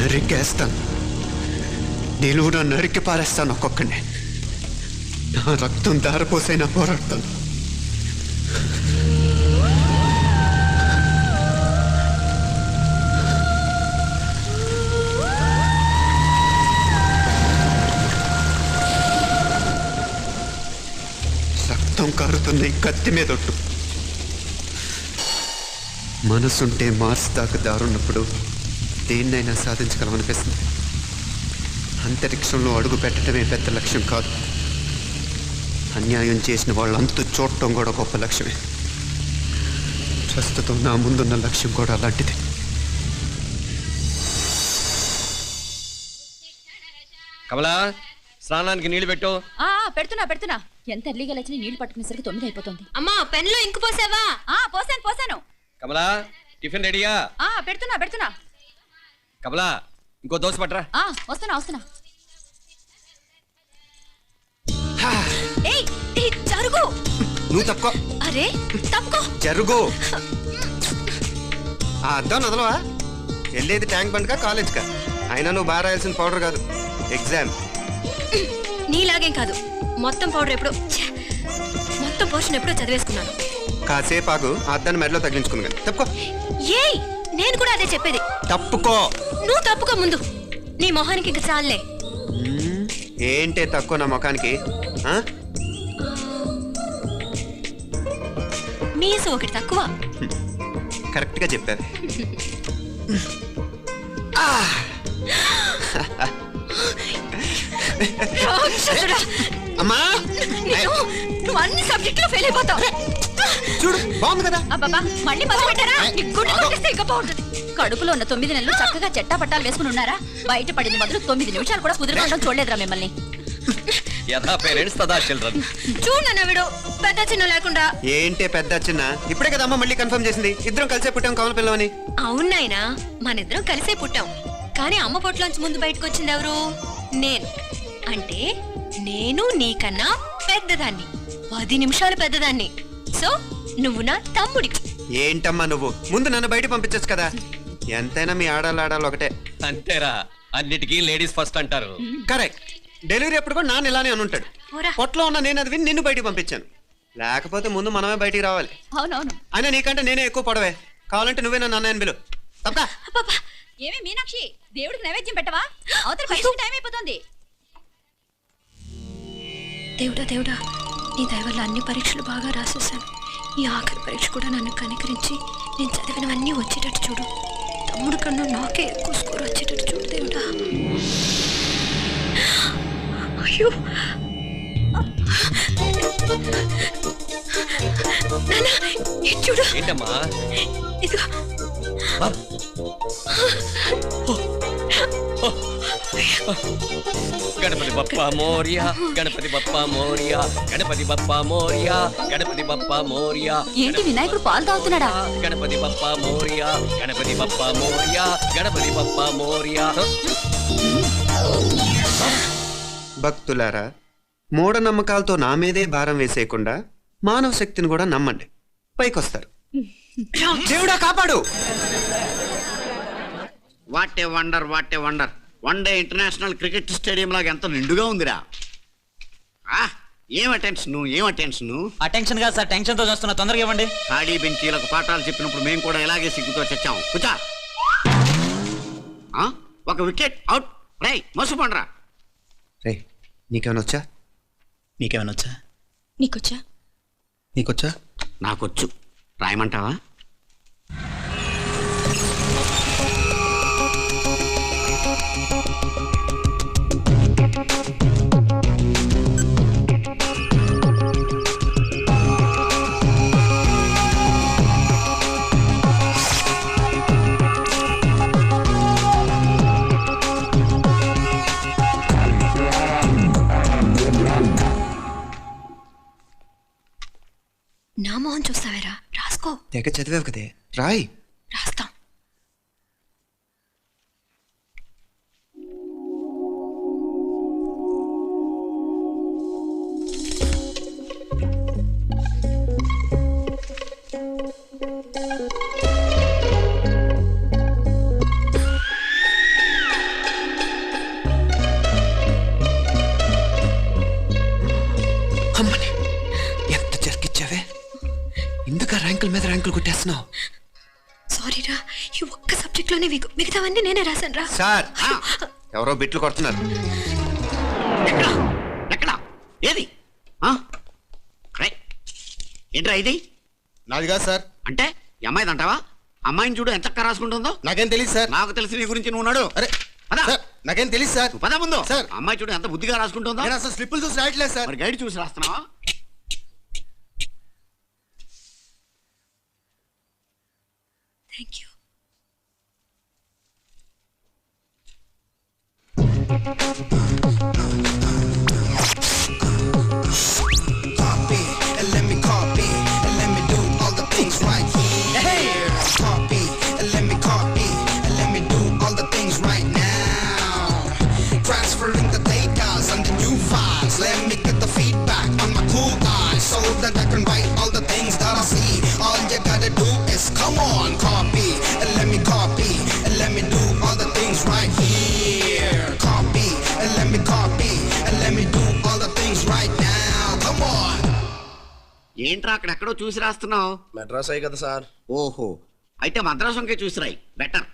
నరికేస్తాను. నిలువున నరికి పారేస్తాను ఒక్కొక్కడిని. నా రక్తం దారపోసైనా పోరాడతాను. రక్తం కారుతున్న ఈ కత్తి మీద ఒట్టు. మనసుంటే మార్స్ దాకా దారున్నప్పుడు దేన్నైనా సాధించగలమనిపిస్తుంది. అంతరిక్షంలో అడుగు పెట్టడమే పెద్ద లక్ష్యం కాదు, అన్యాయం చేసిన వాళ్ళంతా చూడటం కూడా గొప్ప లక్ష్యమే. ప్రస్తుతం నా ముందున్న లక్ష్యం కూడా అలాంటిది. కమలా, స్నానానికి నీళ్లు పెట్టు. పెడుతున్నా. ఎంత ఎర్లీగా లేచిన నీళ్లు పట్టుకునేసరికి 9 అయిపోతుంది. అమ్మా, పెన్లో ఇంకు పోసావా? పోసాను. కమలా, టిఫిన్ రెడీయా? పెడుతున్నా. కమలా, ఇంకో దోశ పట్టరా. వస్తున్నా. జరుగు. నువ్వు తప్పుకో. అరే తప్పుకో. జరుగు. అద్దం నదలవా? వెళ్ళేది ట్యాంక్ బండ్కా కాలేజ్కా? అయినా నువ్వు బాగా రాయాల్సిన పౌడర్ కాదు, ఎగ్జామ్. నీలాగేం కాదు, మొత్తం పౌడర్ ఎప్పుడో, మొత్తం పోర్షన్ ఎప్పుడో చదివేసుకున్నాను. కాసేపు ఆగు, అద్దాన్ని మెడలో తగిలించుకున్నాను. తప్పుకో. ఏయ్, నేను కూడా అదే చెప్పేది. తప్పుకో. నువ్వు తప్పుకో ముందు. నీ మొహానికి ఇంక చాలే. ఏంటే తక్కువ నా ముఖానికి? మీసు ఒకటి తక్కువ. కరెక్ట్ గా చెప్పారు. అమ్మా, నువ్వు అన్ని సబ్జెక్టులో ఫెయిల్ అయిపోతావు. చూడు, బాగుంది కదా. అబ్బా, మళ్ళీ మొదలు పెట్టారా? ఇంకా బాగుంటుంది. కడుపులో ఉన్న 9 నెలలు చక్కగా చెట్టా పట్టాలు వేసుకుని ఉన్నారా? బయట పడింది మొదలు 9 నిమిషాలు కూడా కుదురుకోవడం చూడలేదురా మిమ్మల్ని. యథా పేరెంట్స్ తదా చిల్డ్రన్. చూడన్న వీడు పెద్ద చిన్న లేకుండా. ఏంటే పెద్ద చిన్న? ఇప్పుడే కదా అమ్మ మళ్ళీ కన్ఫర్మ్ చేసింది ఇద్దరం కలిసే పుట్టాం కమల పిల్లవని. అవునాయనా, మనిద్దరం కలిసే పుట్టాం. కానీ అమ్మ పొట్లోంచి ముందు బయటకు వచ్చింది ఎవరు? నేను. అంటే నేను నీకన్నా పెద్దదాన్ని, 10 నిమిషాలు పెద్దదాన్ని. సో నువ్వు నా తమ్ముడి. ఏంటమ్మా నువ్వు? ముందు నన్ను బయట పంపించచ్చు కదా. ఎంతైనా మీ ఆడాలి ఒకటే. అంతేరా, అన్నిటికీ లేడీస్ ఫస్ట్ అంటారు. కరెక్ట్. డెలివరీ ఎప్పుడు కూడా నాన్న ఇలానే అనుంటాడు. పొట్లో ఉన్న నేను అది విని నిన్ను బయటికి పంపించాను. లేకపోతే ముందు మనమే బయటికి రావాలి. అవునవును. అయినా నీకంటే నేనే ఎక్కువ పొడవే. కావాలంటే నువ్వే నన్ను అన్నయ్యను పిలు. తప్పకా. ఏమి మీనాక్షి, దేవుడికి నైవేద్యం పెట్టవా? అవతల పరీక్ష టైం అయిపోతుంది. దేవుడా, నీ దయ వల్ల అన్ని పరీక్షలు బాగా రాసేసాను. ఈ ఆఖరి పరీక్ష కూడా నన్ను కనికరించి నేను చదివినవన్నీ వచ్చేటట్టు చూడు. తమ్ముడు కన్నా నాకే ఎక్కువ స్కోర్ వచ్చేటట్టు చూడు దేవుడా. అయ్యో, చూడు. ఏంటమ్మా? ఇదిగో. గణపతి బప్పా మోరియా, గణపతి బప్పా మోరియా, గణపతి బప్పా మోరియా, గణపతి బప్పా మోరియా. ఏంటి వినాయకుడు పాలు తాగుతున్నాడా? గణపతి బప్పా మోరియా, గణపతి బప్పా మోరియా, గణపతి బప్పా మోరియా. భక్తులారా, మూఢనమ్మకాలతో నా మీదే భారం వేసేయకుండా మానవ శక్తిని కూడా నమ్మండి, పైకొస్తారు. దేవుడా కాపాడు. What a wonder, what a wonder. 1 day international cricket stadium లాగా ఎంత నిండుగా ఉందిరా. ఏం అటెన్షన్? అటెన్షన్ కాదు సార్, టెన్షన్ తో చూస్తున్నా. తొందరగా ఇవ్వండి. ఖాళీ బెంచీలకు పాఠాలు చెప్పినప్పుడు మేము కూడా ఇలాగే సిగ్గుతో చచ్చాం. కూర్చో. ఒక వికెట్ అవుట్. రై మోసపోండ్రా. రే, నీకేమైనా వచ్చా? నీకేమైనా వచ్చా? నీకొచ్చా? నాకొచ్చు. రాయమంటావా? నా మొహం చూస్తావేరా? రాసుకో. తెగ చదివావు కదే, రాయ్. రాస్తాం. ర్యాంకులు కొట్టేస్తున్నావు. సారీరా, ఈ ఒక్క సబ్జెక్ట్ లోనే వీకు, మిగతావన్నీ నేనే రాశాను రా. సార్ ఎవరో బిట్లు కొడుతున్నారు. ఎక్కడ ఎక్కడ ఏది ఆ? రేయ్, ఏంట్రా ఇది? నాది కాదు సార్. అంటే ఈ అమ్మాయిది అంటావా? అమ్మాయిని చూడు ఎంత చక్కగా రాసుకుంటుందో. నాకేం తెలియదు సార్. నాకు తెలిసి నీ గురించి నువ్వు ఉన్నాడు. అరే పద. సార్, నాకేం తెలియదు సార్. నువ్వు పద ముందు. సార్. అమ్మాయి చూడు ఎంత బుద్ధిగా రాసుకుంటుందో. నేను అసలు స్లిప్పులు చూసి రాయట్లేదు సార్. మరి గైడ్ చూసి రాస్తున్నావా? Thank you. Copy, and let me copy, and let me do all the things right here. Copy, and let me copy, and let me do all the things right now. Transferring the data and the new files. Let me get the feedback on my cool eyes so that I can write all the things that I see. All you gotta do is come on, copy, and let me copy, and let me do all the things right here. Copy, and let me copy, and let me do all the things right now. Come on. ఏంట్రా అక్కడెక్కడో చూసి రాస్తున్నావు? మెడ్రాస్ అయ్యి కదా sir. ఓహో, అయితే మద్రాసు వంకే చూసి రాయి, better.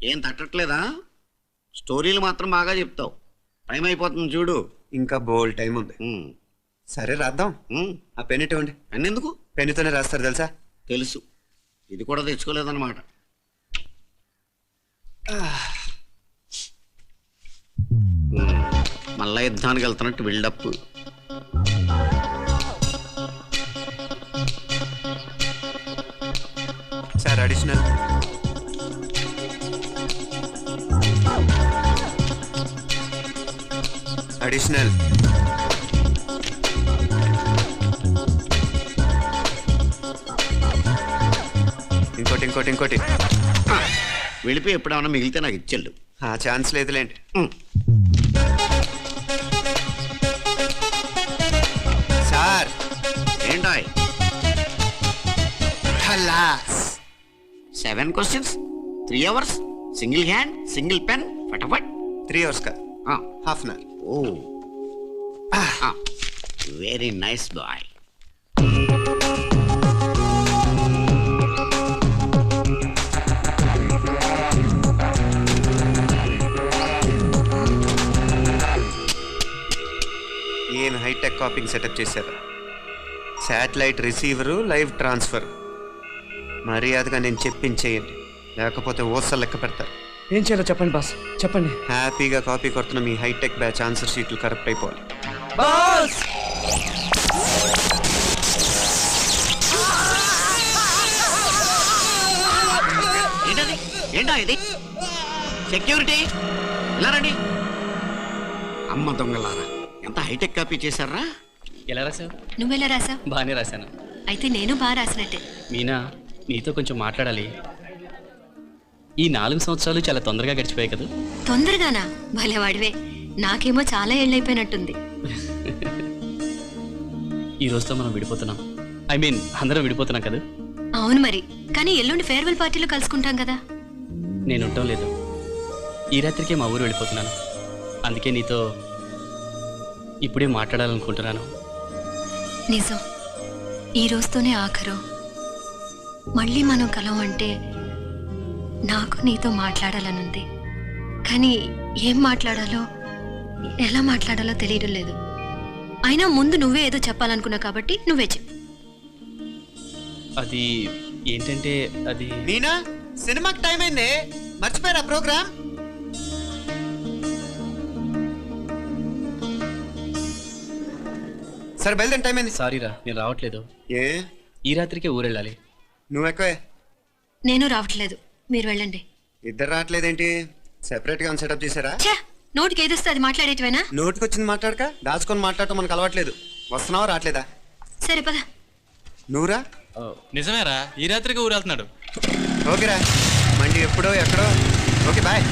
ఏం తట్టట్లేదా? స్టోరీలు మాత్రం బాగా చెప్తావు. టైం అయిపోతుంది చూడు. ఇంకా బోల్ టైం ఉంది. ఉమ్, సరే రాద్దాం. ఉమ్. ఆ పెన్ ఇవ్వండి. అన్నెందుకు? పెన్నుతోనే రాస్తారు తెలుసా? తెలుసు. ఇది కూడా తెచ్చుకోలేదన్నమాట. మళ్ళా యుద్ధానికి వెళ్తున్నట్టు బిల్డప్. Sir additional. అడిషనల్. ఇంకోటి ఇంకోటి ఇంకోటి. వెళ్ళిపోయి ఎప్పుడేమన్నా మిగిలితే నాకు ఇచ్చెళ్ళు. ఆ ఛాన్స్ లేదులేండి. సార్ ఏంటాయ్? ఖలాస్. 7 questions, 3 hours, single hand, single pen, ఫటాఫట్. 3 hours కాదు, half an hour. Oh, very nice boy. ఏం హైటెక్ కాపింగ్ సెటప్ చేశారు. Satellite receiver, live transfer. మర్యాదగా నేను చెప్పించేయండి, లేకపోతే ఓసలు లెక్క పెడతారు. ఏం చేయాలో చెప్పండి బాస్, చెప్పండి. హ్యాపీగా కాపీ కొడుతున్న మీ హైటెక్ బ్యాచ్ ఆన్సర్ షీట్లు కరెక్ట్ అయిపోవాలి. బాస్ ఏంటది? ఏంటా ఇది? సెక్యూరిటీ ఇలా రండి. అమ్మ దొంగలారా, ఎంత హైటెక్ కాపీ చేశారా? ఎలా రాసావు? నువ్వెలా రాసావు? బాగానే రాశాను. అయితే నేను బాగా రాసినట్టే. మీనా, నీతో కొంచెం మాట్లాడాలి. ఈ 4 సంవత్సరాలు చాలా తొందరగా గడిచిపోయాయి కదా. తొందరగానా? భలేవాడివే. నాకేమో చాలా ఏళ్ళైపోయినట్టుంది. ఈ రోజుతో మనం విడిపోతున్నాం. ఐ మీన్ అందరం విడిపోతున్నాం కదా. అవును మరి, కానీ ఎల్లుండి ఫేర్వెల్ పార్టీలో కలుసుకుంటాం కదా. నేను ఉండటం లేదు. ఈ రాత్రికే మా ఊరు వెళ్ళిపోతున్నాను. అందుకే నీతో ఇప్పుడే మాట్లాడాలనుకుంటున్నాను. నిజం, ఈ రోజుతోనే ఆఖరు. మళ్ళీ మనం కలం అంటే నాకు నీతో మాట్లాడాలనుంది. కానీ ఏం మాట్లాడాలో, ఎలా మాట్లాడాలో తెలియడం లేదు. అయినా ముందు నువ్వే ఏదో చెప్పాలనుకున్నావు కాబట్టి నువ్వే చెప్పు. అది ఏంటంటే అది మీనా, సినిమాకి టైం అయింది, మర్చిపోయారా ప్రోగ్రామ్? సరే బయలుదేరి, టైం అయింది. సారీరా, నేను రావట్లేదు. ఏ ఈ రాత్రికే ఊరు వెళ్ళాలి. నువ్వు ఎక్కువే. నేను రావట్లేదు, మీరు వెళ్ళండి. ఇద్దరు రావట్లేదేంటి? సెపరేట్ గా సెటప్ చేశారా? ఛే, నోటికి ఏదొస్తే అది మాట్లాడేటివేనా? నోటికి వచ్చింది మాట్లాడక దాచుకొని మాట్లాడటం మనకు అలవాట్లేదు. వస్తున్నావా రావట్లేదా? సరే పద. నువ్వురా. నిజమేరా, ఈ రాత్రికి ఊరు వెళ్తున్నాడు. ఓకేరా, మండి ఎప్పుడో ఎక్కడో. Okay bye.